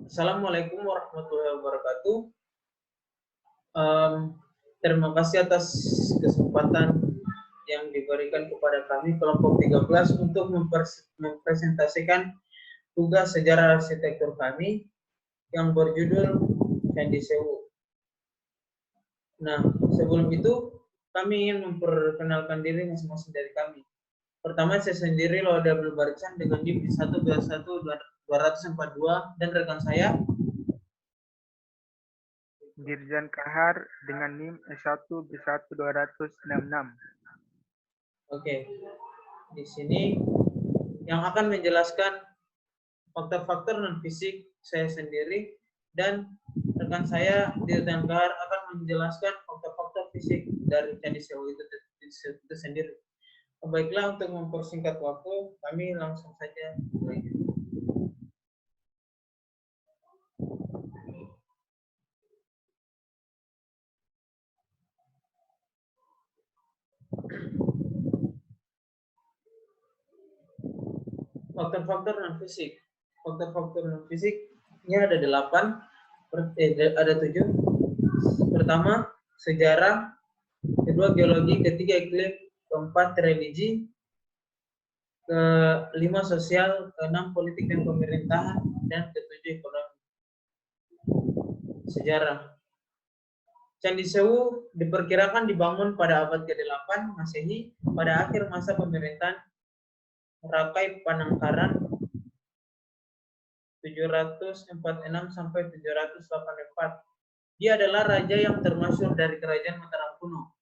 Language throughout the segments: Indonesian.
Assalamualaikum warahmatullahi wabarakatuh. Terima kasih atas kesempatan yang diberikan kepada kami kelompok 13 untuk mempresentasikan tugas sejarah arsitektur kami yang berjudul Candi Sewu. Nah, sebelum itu kami ingin memperkenalkan diri masing-masing dari kami. Pertama, saya sendiri Laude Abdul Barichan dengan NIM 1B1-242 dan rekan saya Dirjan Kahar dengan NIM S1B1-266. Oke, di sini yang akan menjelaskan faktor-faktor non-fisik saya sendiri dan rekan saya Dirjan Kahar akan menjelaskan faktor-faktor fisik dari Candi Sewu itu sendiri. Baiklah, untuk mempersingkat waktu, kami langsung saja mulai. Faktor-faktor non-fisik. Faktor-faktor non-fisiknya ada 8, ada 7. Pertama, sejarah. Kedua, geologi. Ketiga, iklim. Keempat, religi. Kelima, sosial. Keenam, politik dan pemerintahan. Dan ketujuh, ekonomi. Sejarah. Candi Sewu diperkirakan dibangun pada abad ke-8 Masehi pada akhir masa pemerintahan Rakai Panangkaran 746 sampai 784. Dia adalah raja yang termasyhur dari kerajaan Mataram kuno.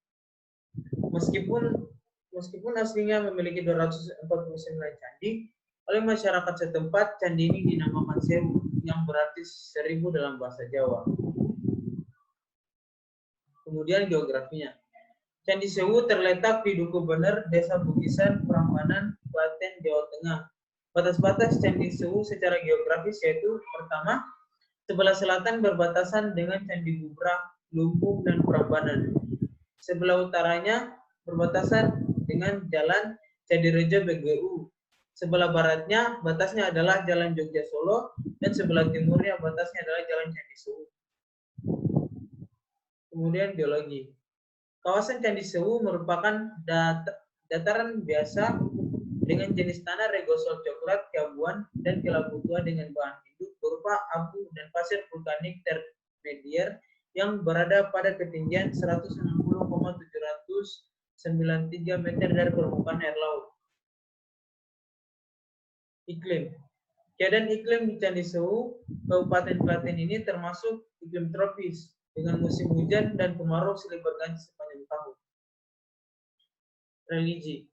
Meskipun aslinya memiliki 249 candi, oleh masyarakat setempat candi ini dinamakan Sewu yang berarti 1000 dalam bahasa Jawa. Kemudian geografinya. Candi Sewu terletak di Duku Bener, Desa Bukisan, Prambanan, Klaten, Jawa Tengah. Batas-batas Candi Sewu secara geografis yaitu pertama, sebelah selatan berbatasan dengan Candi Gubra, Lumbung, dan Prambanan. Sebelah utaranya berbatasan dengan Jalan Cadirejo BGU. Sebelah baratnya batasnya adalah Jalan Jogja Solo dan sebelah timurnya batasnya adalah Jalan Candi Sewu. Kemudian geologi. Kawasan Candi Sewu merupakan dataran biasa dengan jenis tanah regosol coklat, keabuan, dan kelabu tua dengan bahan hidup berupa abu dan pasir vulkanik termedier yang berada pada ketinggian 160,793 meter dari permukaan air laut. Iklim. Keadaan iklim di Candi Sewu, Kabupaten Klaten ini termasuk iklim tropis dengan musim hujan dan kemarau silih berganti sepanjang tahun. Religi.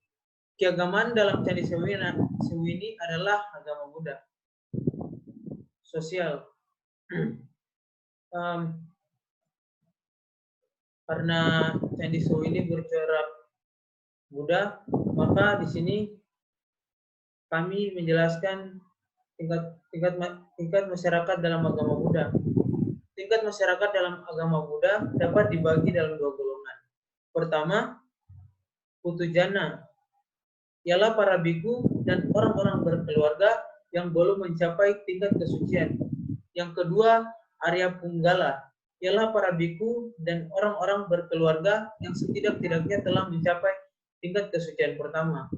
Keagamaan dalam Candi Sewu ini adalah agama Buddha. Sosial. Karena Candi Sewu ini bercorak Buddha, maka di sini kami menjelaskan tingkat masyarakat dalam agama Buddha. Tingkat masyarakat dalam agama Buddha dapat dibagi dalam 2 golongan. Pertama, Putujana, ialah para biku dan orang-orang berkeluarga yang belum mencapai tingkat kesucian. Yang kedua, Arya Punggala, ialah para biku dan orang-orang berkeluarga yang setidak-tidaknya telah mencapai tingkat kesucian pertama.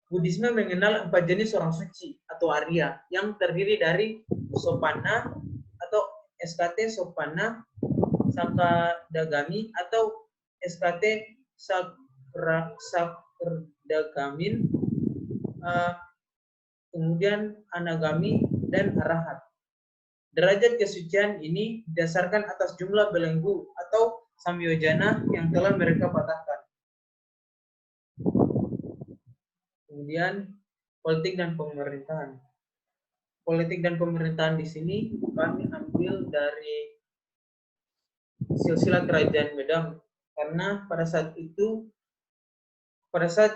Buddhisme mengenal 4 jenis orang suci atau Arya yang terdiri dari Sopanna atau SKT Sopanna, Sakadagami atau SKT Sakerdagamin, kemudian Anagami dan Arahat. Derajat kesucian ini didasarkan atas jumlah belenggu atau samyojana yang telah mereka patahkan. Kemudian politik dan pemerintahan. Politik dan pemerintahan di sini kami ambil dari silsilah kerajaan Medang, karena pada saat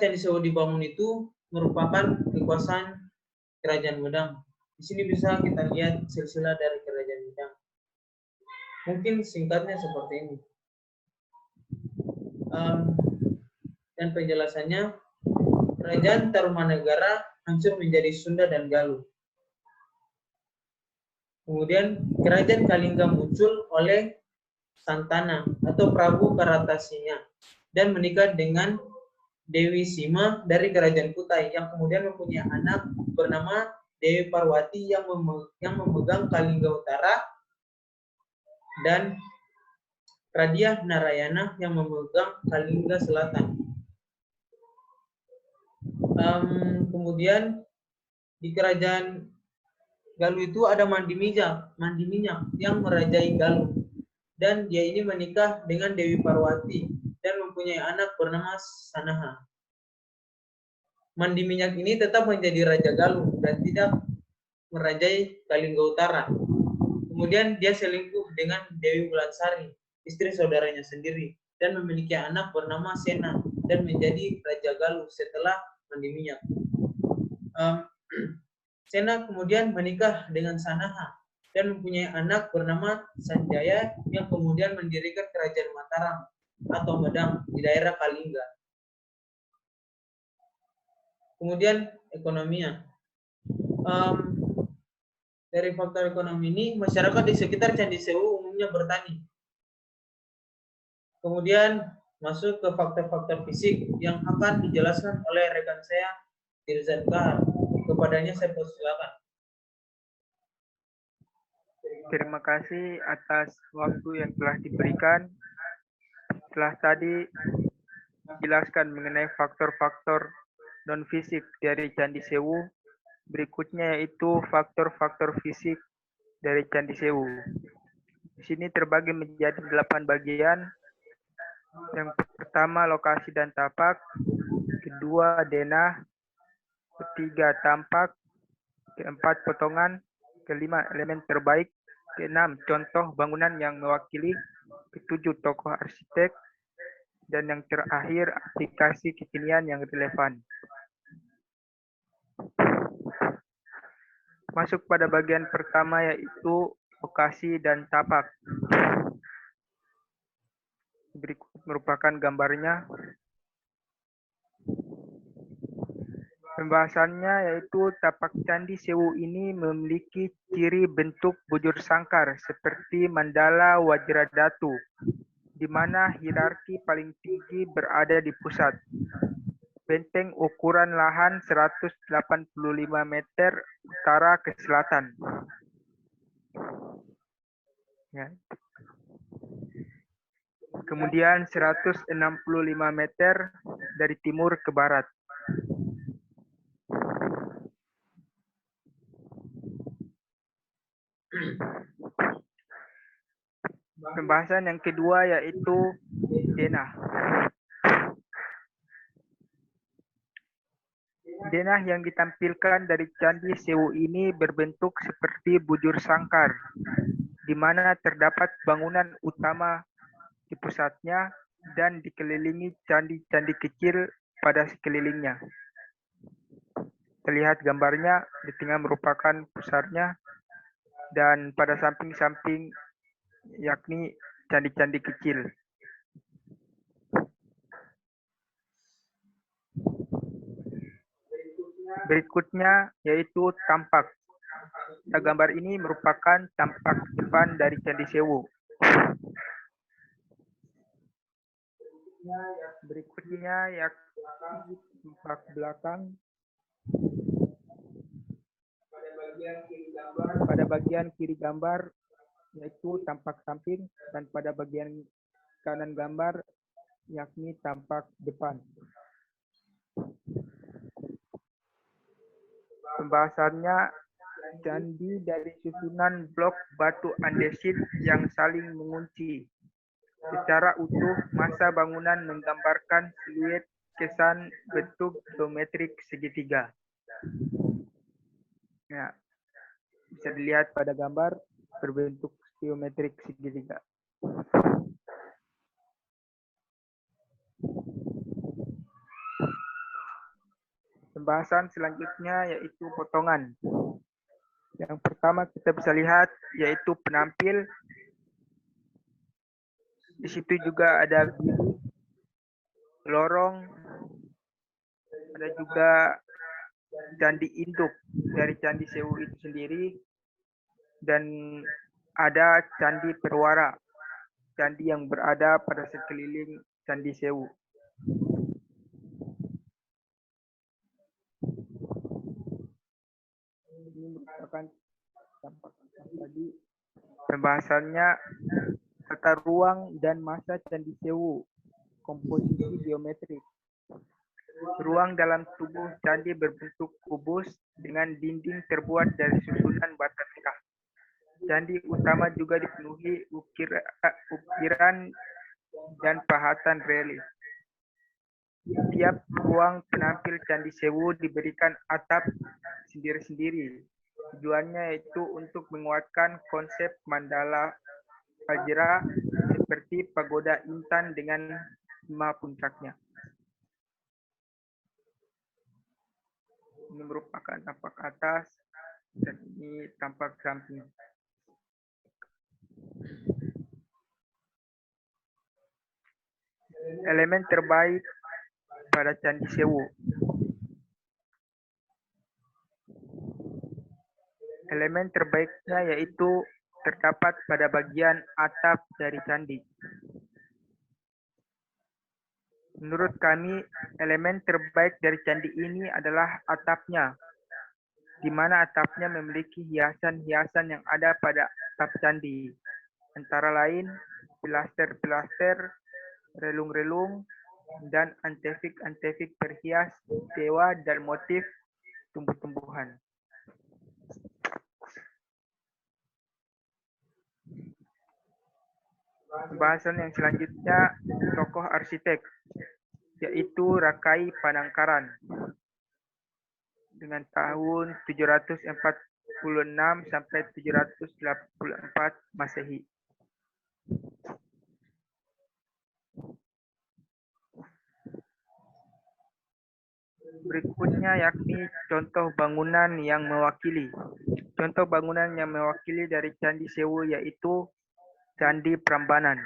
Candi Sewu dibangun itu merupakan kekuasaan kerajaan Medang. Di sini bisa kita lihat silsilah dari kerajaan Medang. Mungkin singkatnya seperti ini. Dan penjelasannya, Kerajaan Tarumanegara hancur menjadi Sunda dan Galuh. Kemudian kerajaan Kalingga muncul oleh Santana atau Prabu Karatasinya dan menikah dengan Dewi Sima dari kerajaan Kutai yang kemudian mempunyai anak bernama Dewi Parwati yang memegang Kalingga Utara dan Radia Narayana yang memegang Kalingga Selatan. Kemudian di kerajaan Galuh itu ada Mandi Minyak yang merajai Galuh, dan dia ini menikah dengan Dewi Parwati dan mempunyai anak bernama Sanaha. Mandi Minyak ini tetap menjadi Raja Galuh dan tidak merajai Kalingga Utara. Kemudian dia selingkuh dengan Dewi Wulansari, istri saudaranya sendiri, dan memiliki anak bernama Sena dan menjadi Raja Galuh setelah Mandi Minyak. Sena kemudian menikah dengan Sanaha dan mempunyai anak bernama Sanjaya yang kemudian mendirikan kerajaan Mataram atau Medang di daerah Kalingga. Kemudian ekonominya. Dari faktor ekonomi ini, masyarakat di sekitar Candi Sewu umumnya bertani. Kemudian masuk ke faktor-faktor fisik yang akan dijelaskan oleh rekan saya, Dirzan Kahar. Kepadanya saya persilakan. Terima kasih atas waktu yang telah diberikan. Setelah tadi dijelaskan mengenai faktor-faktor non-fisik dari Candi Sewu, berikutnya yaitu faktor-faktor fisik dari Candi Sewu. Di sini terbagi menjadi 8 bagian. Yang pertama lokasi dan tapak, kedua denah, ketiga tampak, keempat potongan, kelima elemen terbaik, keenam contoh bangunan yang mewakili, ketujuh tokoh arsitek, dan yang terakhir aplikasi kekinian yang relevan. Masuk pada bagian pertama yaitu lokasi dan tapak. Berikut merupakan gambarnya. Pembahasannya yaitu tapak Candi Sewu ini memiliki ciri bentuk bujur sangkar seperti mandala Wajradatu, di mana hierarki paling tinggi berada di pusat. Benteng ukuran lahan 185 meter utara ke selatan. Ya. Kemudian 165 meter dari timur ke barat. Pembahasan yang kedua yaitu denah. Denah yang ditampilkan dari Candi Sewu ini berbentuk seperti bujur sangkar, di mana terdapat bangunan utama di pusatnya dan dikelilingi candi-candi kecil pada sekelilingnya. Terlihat gambarnya, di tengah merupakan pusatnya, dan pada samping-samping yakni candi-candi kecil. Berikutnya yaitu tampak. Nah, gambar ini merupakan tampak depan dari Candi Sewu. Berikutnya yakni tampak belakang. Pada bagian kiri gambar yaitu tampak samping, dan pada bagian kanan gambar yakni tampak depan. Pembahasannya candi dari susunan blok batu andesit yang saling mengunci. Secara utuh, massa bangunan menggambarkan siluet kesan bentuk geometrik segitiga. Ya, bisa dilihat pada gambar berbentuk geometrik segitiga. Pembahasan selanjutnya yaitu potongan. Yang pertama kita bisa lihat yaitu penampil. Di situ juga ada bilik, lorong, ada juga candi induk dari Candi Sewu itu sendiri. dan ada Candi Perwara, candi yang berada pada sekeliling Candi Sewu. Ini merupakan tampak tadi pembahasannya tata ruang dan masa Candi Sewu, komposisi geometrik. Ruang dalam tubuh candi berbentuk kubus dengan dinding terbuat dari susunan bata merah. Candi utama juga dipenuhi ukiran dan pahatan relief. Tiap ruang penampil Candi Sewu diberikan atap sendiri-sendiri. Tujuannya yaitu untuk menguatkan konsep mandala Vajra seperti pagoda Intan dengan 5 puncaknya. Ini merupakan tampak atas dan ini tampak samping. Elemen terbaik pada Candi Sewu. Elemen terbaiknya yaitu terdapat pada bagian atap dari candi. Menurut kami, elemen terbaik dari candi ini adalah atapnya, di mana atapnya memiliki hiasan-hiasan yang ada pada atap candi, antara lain pilaster-pilaster, relung-relung, dan antefik-antefik perhias dewa dan motif tumbuh-tumbuhan. Pembahasan yang selanjutnya, tokoh arsitek, yaitu Rakai Panangkaran dengan tahun 746 sampai 784 Masehi. Berikutnya yakni contoh bangunan yang mewakili. Contoh bangunan yang mewakili dari Candi Sewu yaitu Candi Prambanan.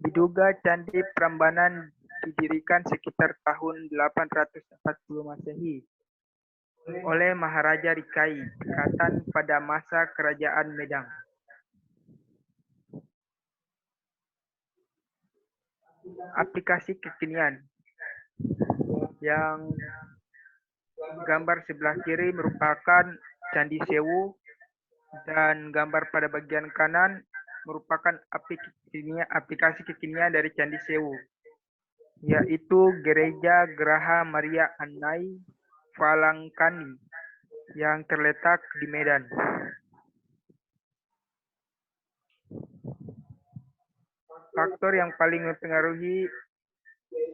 Diduga Candi Prambanan didirikan sekitar tahun 840 Masehi oleh Maharaja Rikai, Ikatan pada masa Kerajaan Medang. Aplikasi kekinian. Yang gambar sebelah kiri merupakan Candi Sewu dan gambar pada bagian kanan merupakan aplikasi kekinian dari Candi Sewu, yaitu Gereja Geraha Maria Annai Falangkani yang terletak di Medan. Faktor yang paling mempengaruhi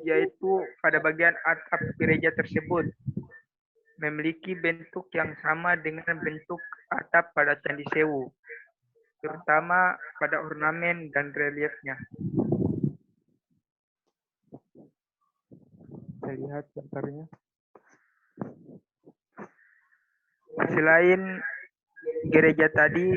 yaitu pada bagian atap gereja tersebut memiliki bentuk yang sama dengan bentuk atap pada Candi Sewu, terutama pada ornamen dan reliefnya. Kita lihat gambarnya. Selain gereja tadi,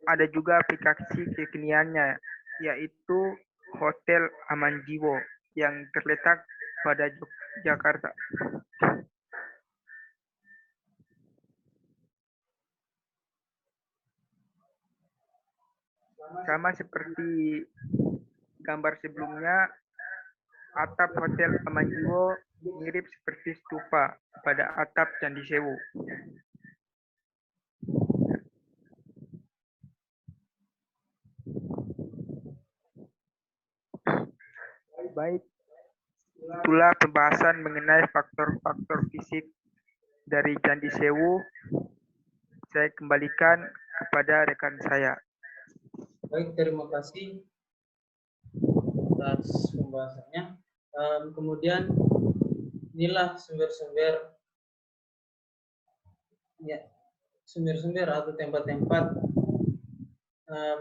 ada juga aplikasi kekiniannya, yaitu Hotel Amanjiwo yang terletak pada Jakarta. Sama seperti gambar sebelumnya, atap Hotel Amanjiwo mirip seperti stupa pada atap Candi Sewu. Baik, itulah pembahasan mengenai faktor-faktor fisik dari Candi Sewu. Saya kembalikan kepada rekan saya. Baik, terima kasih atas pembahasannya. Kemudian inilah sumber-sumber atau tempat-tempat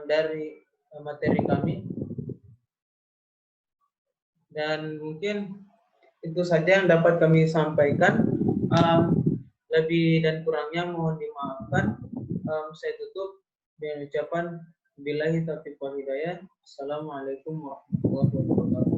dari materi kami. Dan mungkin itu saja yang dapat kami sampaikan. Lebih dan kurangnya mohon dimaafkan. Saya tutup dengan ucapan billahi taufiq wal hidayah. Assalamualaikum warahmatullahi wabarakatuh.